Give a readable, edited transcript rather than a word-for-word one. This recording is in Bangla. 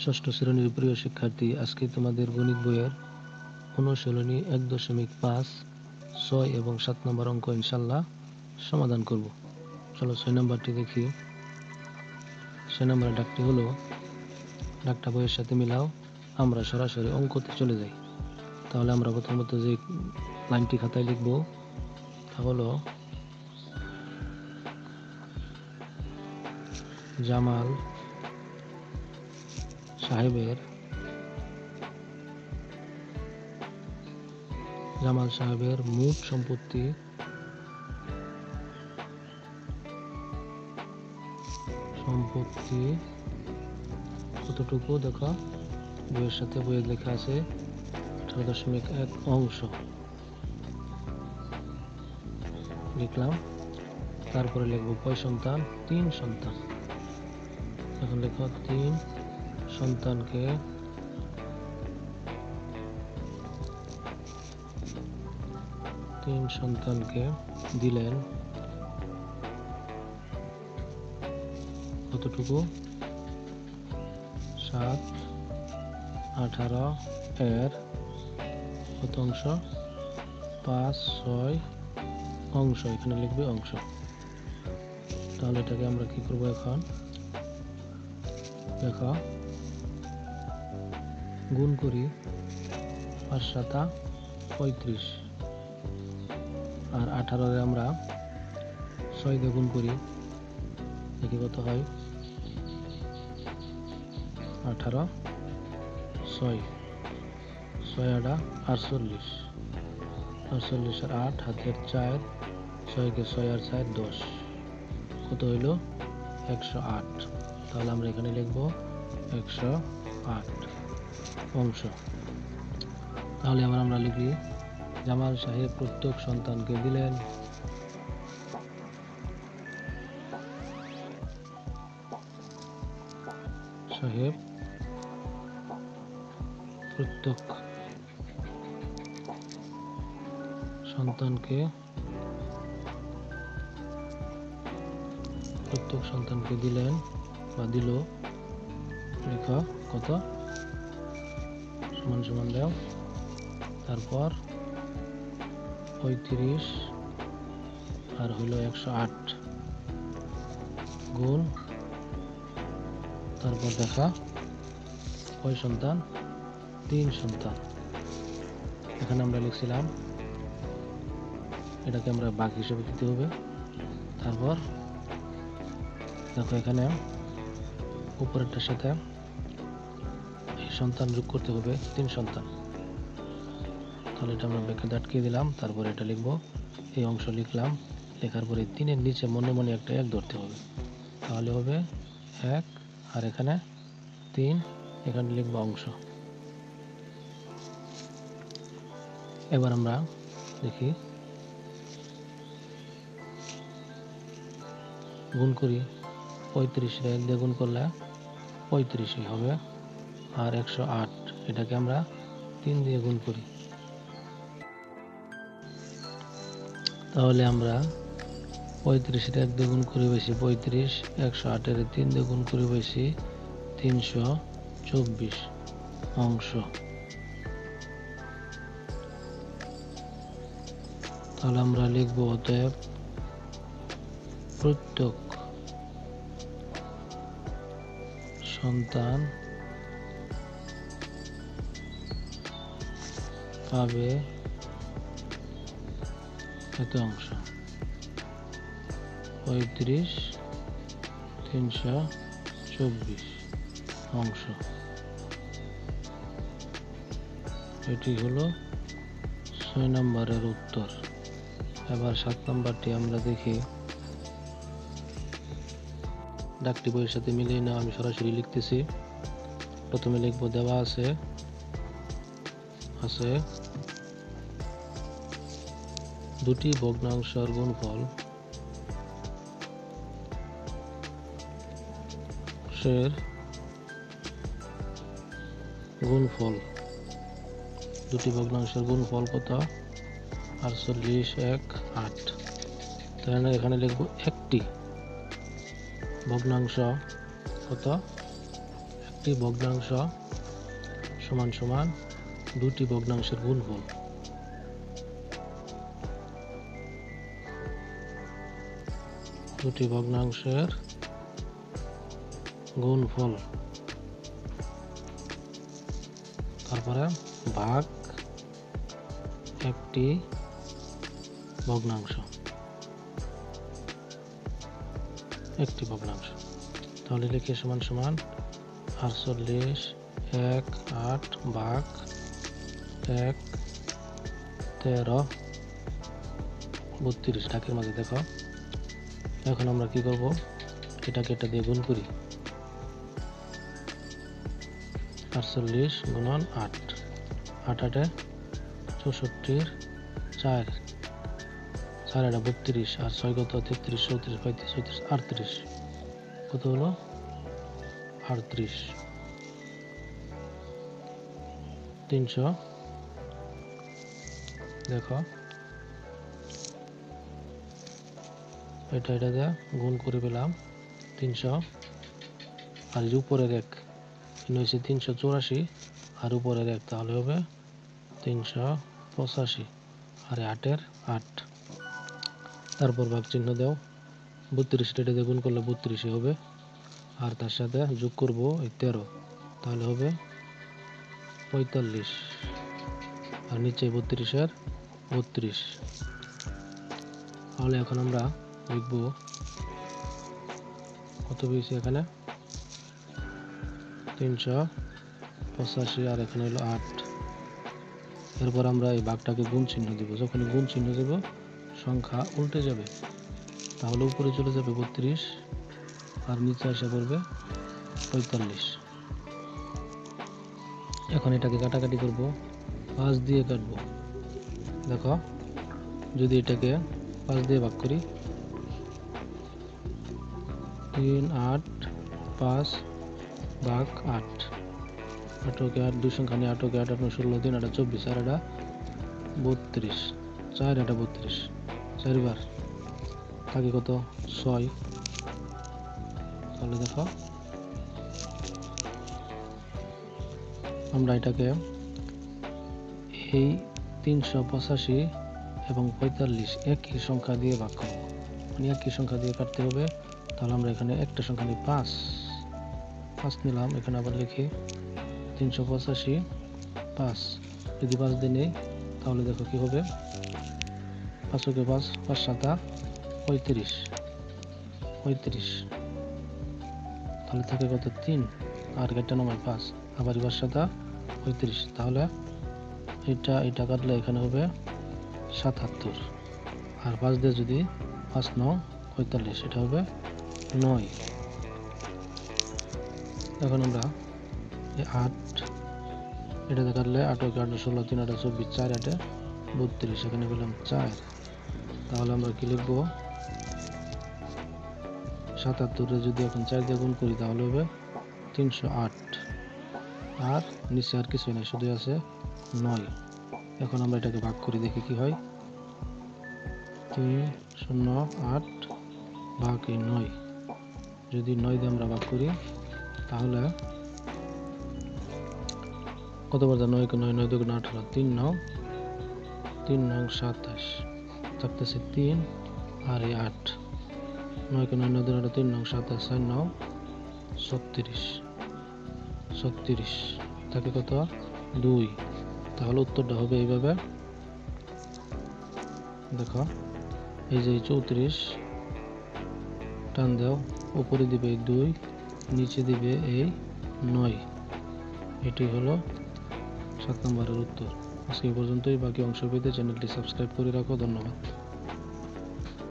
ষষ্ঠ শ্রেণীর প্রিয় শিক্ষার্থী, আজকে তোমাদের গণিত বইয়ের অনুশীলনী 1.5, 6 এবং 7 নম্বর অঙ্ক ইনশাল্লাহ সমাধান করব। চলো 6 নম্বরটি দেখি। 6 নম্বরের ডাকটি হলো, ডাকটা বইয়ের সাথে মিলাও, আমরা সরাসরি অঙ্কতে চলে যাই। তাহলে আমরা প্রথমত যে লাইনটি খাতায় লিখব তা হলো, জামাল সাহেবের মোট সম্পত্তি কতটুকু দেখো, বইয়ের সাথে বইয়ে লেখা আছে 18.1 অংশ লিখলাম। তারপরে লিখবো কয় সন্তান? 3 সন্তান। এখন লেখো 3 সন্তানকে দিলেন কতটুকু? 7, 18 এর কত অংশ? 5, 6 অংশ। এখানে লিখবে অংশ। তাহলে এটাকে আমরা কি করব? এখন দেখো, গুণ করি। 5 7 35 আর 18 আমরা 6 দিয়ে গুণ করি, দেখি কত হয়। 18 6 6 48 আর 8 হাতের 4, 6 কে 6 আর 4 10, কত হইল? 108। তাহলে আমরা এখানে লিখব 108 অংশ। তাহলে আমরা লিখি, জামাল সাহেব প্রত্যেক সন্তানকে দিলেন প্রত্যেক সন্তানকে দিলেন বা দিল, লেখা কত? সমান সমান দাও। তারপর 35 আর হইল 108 গুণ, তারপর দেখা কয় সন্তান? 3 সন্তান। এখানে আমরা লিখছিলাম, এটাকে আমরা ভাগ হিসেবে দিতে হবে। তারপর দেখো, এখানে উপরেরটার সাথে এই সন্তান যোগ করতে হবে, 3 সন্তান। তাহলে এটা আমরা ব্র্যাকেট আটকে দিলাম। তারপর এটা লিখবো, এই অংশ লিখলাম। লেখার পরে 3-এর নিচে মনে মনে একটা 1 ধরতে হবে, তাহলে হবে 1। আর এখানে 3, এখানে লিখবো অংশ। এবার আমরা দেখি, গুণ করি। 35 1 দিয়ে গুণ করলে 35 হবে। আর 108, এটাকে আমরা 3 দিয়ে গুণ করি। তাহলে আমরা 35 1 দিয়ে গুণ করি বেশি 35, 108 এর 3 দিয়ে গুণ করি বেশি 324 অংশ। তাহলে আমরা লিখব, অতএব প্রত্যেক সন্তান পাবে কত অংশ? 35 324 অংশ। এটি হলো 6 নম্বরের উত্তর। এবার 7 নম্বরটি আমরা দেখি। ডাকটি বইয়ের সাথে মিলিয়ে না, আমি সরাসরি লিখতেছি। প্রথমে লিখব, দেওয়া আছে 2টি ভগ্নাংশের গুণফল দুটি ভগ্নাংশের গুণফল কত? 48 1 8। তাহলে এখানে লিখব একটি ভগ্নাংশ কত? একটি ভগ্নাংশ সমান সমান দুটি ভগ্নাংশের গুণফল। দুটি ভগ্নাংশের গুণফল, তারপরে ভাগ একটি ভগ্নাংশ, একটি ভগ্নাংশ। তাহলে লিখে সমান সমান 48 1/8 ভাগ 1 13 32 ঢাকের মাঝে দেখো। এখন আমরা কি করব, এটাকে এটা দিয়ে গুণ করি। 48 গুণন 8, 8 8 64, 4 4 8 32 আর 6 কত 33 34 35 36 38, কত হলো 38। 300 দেখো, এটা দিয়ে গুণ করে পেলাম 300, আর এর উপরের এক হয়েছে 384 আর উপরের এক, তাহলে হবে 385 আর 8-এর 8। তারপর ভাগ চিহ্ন দাও, 32 এটা দিয়ে গুণ করলে 32 হবে, আর তার সাথে যোগ করব 13, তাহলে হবে 45, আর নিচে 32-এর 32। তাহলে এখন আমরা লিখব কত পেয়েছি এখানে 385 আর এখানে হলো 8। এরপর আমরা এই ভাগটাকে গুণ চিহ্ন দেব, যখন গুণ চিহ্ন দেব সংখ্যা উল্টে যাবে, তাহলে উপরে চলে যাবে 32 আর নিচে আসা পড়বে 45। এখন এটাকে কাটাকাটি করব, 5 দিয়ে কাটবো। দেখো, যদি এটাকে 5 দিয়ে ভাগ করি, 3 8 5 ভাগ 8, 8কে 8 2 সংখ্যা নিয়ে 8কে 8 8 16 3 8 24 আর 32, 4 8 32, 4 বার থাকে কত 6। তাহলে দেখো আমরা এটাকে এই 385 এবং 45 একই সংখ্যা দিয়ে ভাগ করব, মানে একই সংখ্যা দিয়ে কাটতে হবে। তাহলে আমরা এখানে একটা সংখ্যা নিই 5 নিলাম, এখানে আবার লিখি 385 5, যদি 5 দিয়ে নেই তাহলে দেখো কি হবে, 5কে 5 5 7 35, তাহলে থাকে কত 3 আর এটা নামায় 5, আবার 5 7 35, তাহলে এটা কাটলে এখানে হবে 77, আর 5 দিয়ে যদি 5 9 45, এটা হবে 9। এখন আমরা 8 এটাতে কাটলে 8কে 8 16 3 8 24 4 8 32, এখানে পেলাম 4। তাহলে আমরা কি লিখব, 77 যদি এখন 4 দিয়ে গুণ করি তাহলে হবে 308, আর নিচে আর কিছু নেই, শুধু আছে 9। এখন আমরা এটাকে ভাগ করি, দেখি কি হয়, 308 ভাগ 9, যদি 9 দিয়ে আমরা ভাগ করি তাহলে কতবার 9 কে 9 9 2 18, 3 9 27 থাকতেছে 3 আর 8, 9 কে 9 9 2 18, 3 9 27 4 9 36 থাকে কত 2। তাহলে উত্তরটা হবে এইভাবে। দেখো, এই যে 34 টান দাও, উপরে দিবে 2, নিচে দিবে এই 9, এটি হলো 7 নম্বরের উত্তর। আজকে পর্যন্তই, বাকি অংশ পেতে চ্যানেলটি সাবস্ক্রাইব করে রাখো। ধন্যবাদ।